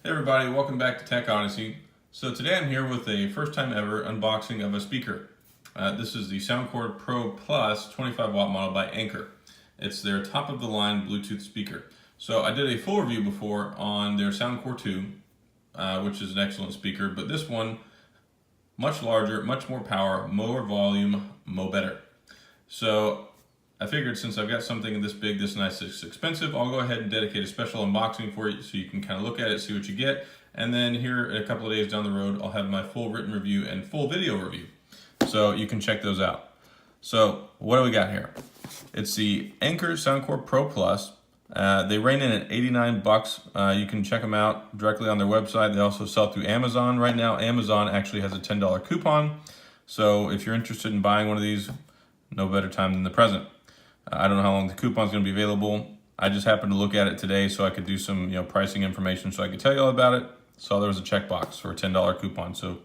Hey everybody, welcome back to Tech Odyssey. So today I'm here with a first time ever unboxing of a speaker. This is the SoundCore Pro Plus 25 watt model by Anker. It's their top of the line Bluetooth speaker. So I did a full review before on their SoundCore 2, which is an excellent speaker, but this one, much larger, much more power, more volume, mo better. So I figured since I've got something this big, this nice, this expensive, I'll go ahead and dedicate a special unboxing for you so you can kind of look at it, see what you get. And then here a couple of days down the road, I'll have my full written review and full video review. So you can check those out. So what do we got here? It's the Anker SoundCore Pro Plus. They rein in at 89 bucks. You can check them out directly on their website. They also sell through Amazon. Right now, Amazon actually has a $10 coupon. So if you're interested in buying one of these, no better time than the present. I don't know how long the coupon's going to be available. I just happened to look at it today so I could do some pricing information so I could tell you all about it. Saw there was a checkbox for a $10 coupon, so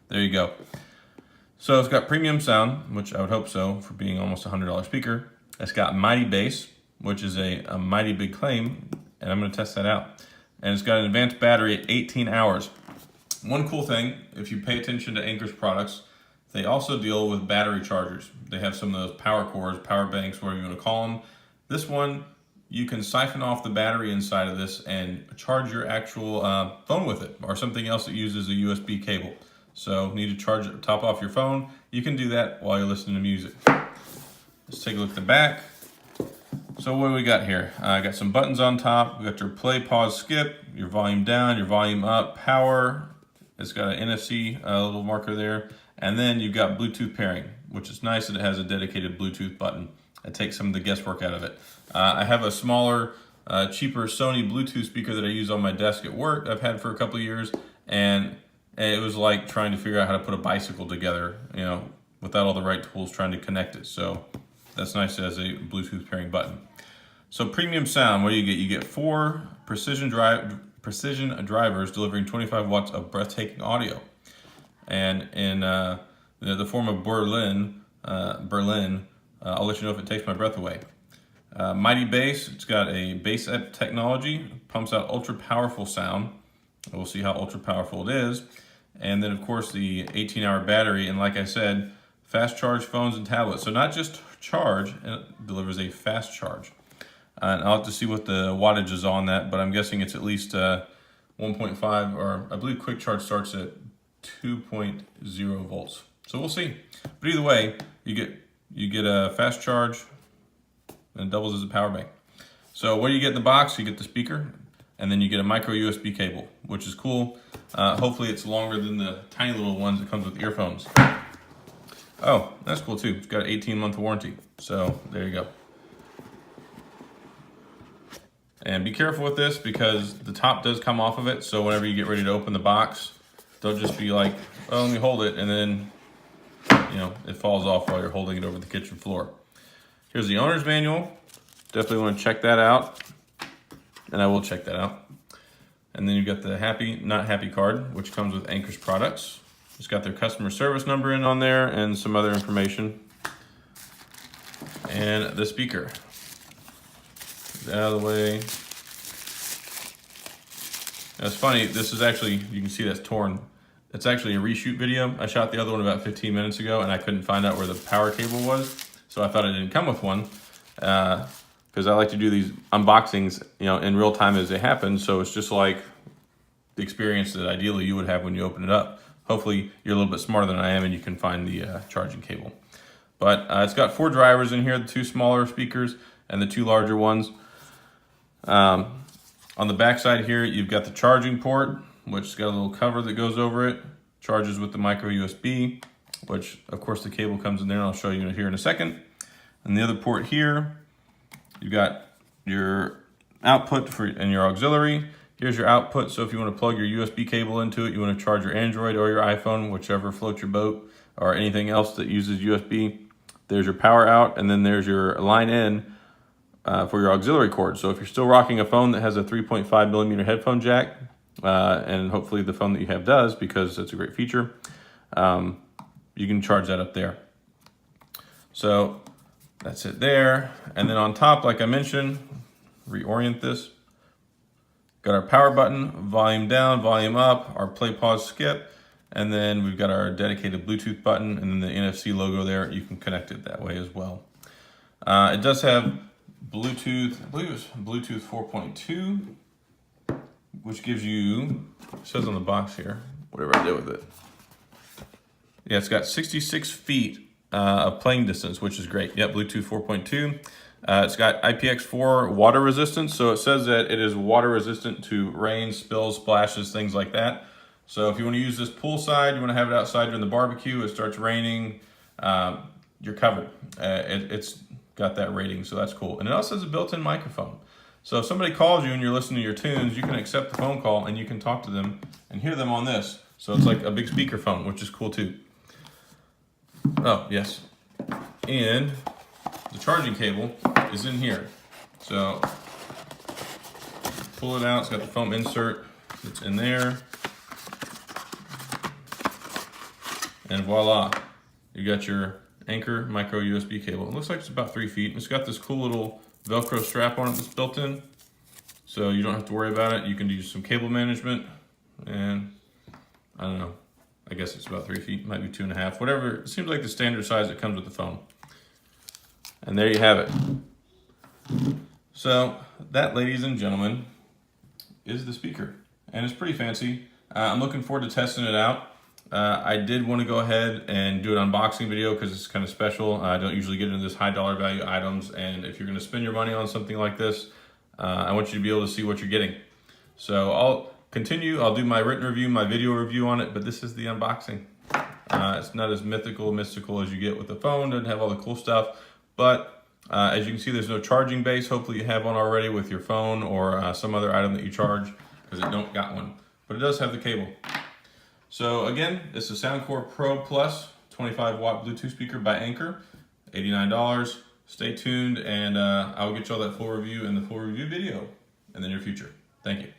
there you go. So it's got premium sound, which I would hope so for being almost a $100 speaker. It's got mighty bass, which is a mighty big claim, and I'm going to test that out. And it's got an advanced battery at 18 hours. One cool thing, if you pay attention to Anker's products, they also deal with battery chargers. They have some of those power cores, power banks, whatever you want to call them. This one, you can siphon off the battery inside of this and charge your actual phone with it, or something else that uses a USB cable. So need to charge it, top off your phone, you can do that while you're listening to music. Let's take a look at the back. So what do we got here? I got some buttons on top. We got your play, pause, skip, your volume down, your volume up, power. It's got an NFC little marker there. And then you've got Bluetooth pairing, which is nice that it has a dedicated Bluetooth button. It takes some of the guesswork out of it. I have a smaller, cheaper Sony Bluetooth speaker that I use on my desk at work. I've had for a couple of years, and it was like trying to figure out how to put a bicycle together, without all the right tools, trying to connect it. So that's nice as a Bluetooth pairing button. So premium sound, what do you get? You get 4 precision drivers delivering 25 watts of breathtaking audio. And in the form of Berlin, I'll let you know if it takes my breath away. Mighty bass, it's got a bass up technology, pumps out ultra powerful sound. We'll see how ultra powerful it is. And then of course the 18-hour battery, and like I said, fast charge phones and tablets. So not just charge, it delivers a fast charge. And I'll have to see what the wattage is on that, but I'm guessing it's at least 1.5, or I believe quick charge starts at 2.0 volts. So we'll see. But either way, you get a fast charge and it doubles as a power bank. So what do you get in the box? You get the speaker, and then you get a micro USB cable, which is cool. Hopefully it's longer than the tiny little ones that comes with earphones. Oh, that's cool too. It's got an 18-month warranty. So there you go. And be careful with this because the top does come off of it. So whenever you get ready to open the box, don't just be like, oh, let me hold it, and then, it falls off while you're holding it over the kitchen floor. Here's the owner's manual. Definitely want to check that out, and I will check that out. And then you've got the happy, not happy card, which comes with Anker's products. It's got their customer service number in on there and some other information. And the speaker. Get out of the way. It's funny, this is actually, you can see that's torn. It's actually a reshoot video. I shot the other one about 15 minutes ago and I couldn't find out where the power cable was. So I thought it didn't come with one because I like to do these unboxings, in real time as they happen. So it's just like the experience that ideally you would have when you open it up. Hopefully you're a little bit smarter than I am and you can find the charging cable. But it's got 4 drivers in here, the 2 smaller speakers and the 2 larger ones. On the back side here, you've got the charging port, which has got a little cover that goes over it. Charges with the micro USB, which of course the cable comes in there, and I'll show you here in a second. And the other port here, you've got your output and your auxiliary. Here's your output, so if you want to plug your USB cable into it, you want to charge your Android or your iPhone, whichever floats your boat, or anything else that uses USB. There's your power out, and then there's your line in for your auxiliary cord. So if you're still rocking a phone that has a 3.5 millimeter headphone jack, and hopefully the phone that you have does, because it's a great feature, you can charge that up there. So that's it there. And then on top, like I mentioned, reorient this. Got our power button, volume down, volume up, our play, pause, skip, and then we've got our dedicated Bluetooth button and then the NFC logo there. You can connect it that way as well. It does have Bluetooth, I believe it's Bluetooth 4.2, which gives you, it says on the box here, whatever I did with it. Yeah, it's got 66 feet of playing distance, which is great. Yep, Bluetooth 4.2. It's got IPX4 water resistance, so it says that it is water resistant to rain, spills, splashes, things like that. So if you want to use this poolside, you want to have it outside during the barbecue, it starts raining, you're covered. It's got that rating, so that's cool. And it also has a built-in microphone. So if somebody calls you and you're listening to your tunes, you can accept the phone call and you can talk to them and hear them on this. So it's like a big speakerphone, which is cool too. Oh, yes. And the charging cable is in here. So pull it out, it's got the foam insert, it's in there. And voila, you got your Anker micro USB cable. It looks like it's about 3 feet. It's got this cool little Velcro strap on it that's built in. So you don't have to worry about it. You can do some cable management. And I don't know, I guess it's about 3 feet, might be 2.5, whatever. It seems like the standard size that comes with the phone. And there you have it. So that, ladies and gentlemen, is the speaker. And it's pretty fancy. I'm looking forward to testing it out. I did want to go ahead and do an unboxing video because it's kind of special. I don't usually get into this high dollar value items. And if you're going to spend your money on something like this, I want you to be able to see what you're getting. So I'll continue. I'll do my written review, my video review on it, but this is the unboxing. It's not as mystical as you get with the phone. Doesn't have all the cool stuff. But as you can see, there's no charging base. Hopefully you have one already with your phone or some other item that you charge, because it don't got one. But it does have the cable. So again, this is SoundCore Pro Plus 25 watt Bluetooth speaker by Anker, $89. Stay tuned, and I will get you all that full review in the full review video in the near future. Thank you.